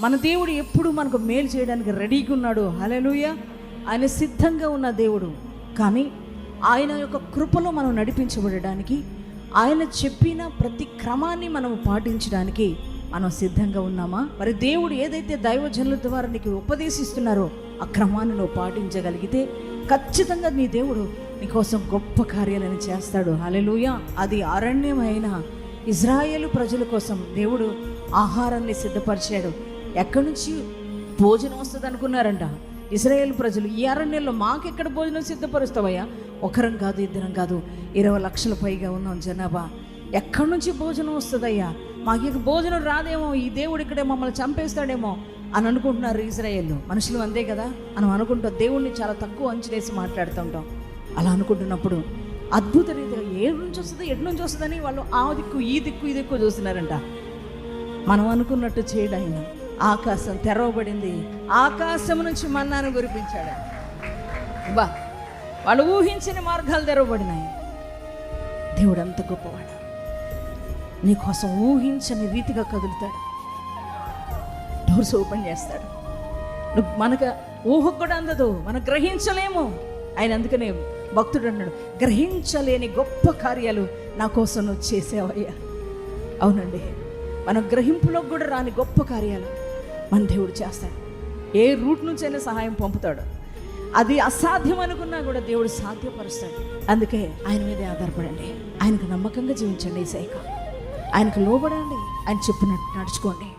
మన దేవుడు ఎప్పుడు మనకు మేలు చేయడానికి రెడీగా ఉన్నాడు. హల్లెలూయా. ఆయన సిద్ధంగా ఉన్న దేవుడు. కానీ ఆయన యొక్క కృపలో మనం నడిపించబడడానికి, ఆయన చెప్పిన ప్రతి క్రమాన్ని మనం పాటించడానికి మనం సిద్ధంగా ఉన్నామా? మరి దేవుడు ఏదైతే దైవజనుల ద్వారా నీకు ఉపదేశిస్తున్నారో ఆ క్రమాన్ని నువ్వు పాటించగలిగితే ఖచ్చితంగా నీ దేవుడు నీకోసం గొప్ప కార్యాలను చేస్తాడు. హల్లెలూయా. అది అరణ్యమైన ఇజ్రాయేలు ప్రజల కోసం దేవుడు ఆహారాన్ని సిద్ధపరిచాడు. ఎక్కడి నుంచి భోజనం వస్తుంది అనుకున్నారంట ఇశ్రాయేలు ప్రజలు. ఈ అరణ్యంలో మాకెక్కడ భోజనం సిద్ధపరుస్తావయ్యా? ఒకరం కాదు, ఇద్దరం కాదు, 20 లక్షల పైగా ఉన్నాం జనాభా. ఎక్కడి నుంచి భోజనం వస్తుందయ్యా? మాకు ఇక భోజనం రాదేమో, ఈ దేవుడు ఇక్కడే మమ్మల్ని చంపేస్తాడేమో అని అనుకుంటున్నారు ఇశ్రాయేలు. మనుషులు అంతే కదా, మనం అనుకుంటాం. దేవుడిని చాలా తక్కువ అంచనేసి మాట్లాడుతుంటాం. అలా అనుకుంటున్నప్పుడు అద్భుత రీతిగా ఏడు నుంచి వస్తుంది, ఎటు నుంచి వస్తుందని వాళ్ళు ఆ దిక్కు ఈ దిక్కు ఈ దిక్కు చూస్తున్నారంట. మనం అనుకున్నట్టు చేయడం ఆయన. ఆకాశం తెరవబడింది, ఆకాశం నుంచి మన్నాను కురిపించాడు. బా, వాళ్ళు ఊహించిన మార్గాలు తెరవబడినాయి. దేవుడు అంత గొప్పవాడు. నీకోసం ఊహించని రీతిగా కదులుతాడు, డోర్స్ ఓపెన్ చేస్తాడు. నువ్వు మనకు ఊహకు కూడా అందదు, మనం గ్రహించలేము ఆయన. అందుకనే భక్తుడు అన్నాడు, గ్రహించలేని గొప్ప కార్యాలు నా కోసం నువ్వు చేసేవయ్యా. అవునండి, మన గ్రహింపులోకి కూడా రాని గొప్ప కార్యాలు మన దేవుడు చేస్తాడు. ఏ రూట్ నుంచైనా సహాయం పంపుతాడు. అది అసాధ్యం అనుకున్నా కూడా దేవుడు సాధ్యపరుస్తాడు. అందుకే ఆయన మీదే ఆధారపడండి, ఆయనకు నమ్మకంగా జీవించండి. ఈసైక ఆయనకు లోబడండి, ఆయన చెప్పినట్టు నడుచుకోండి.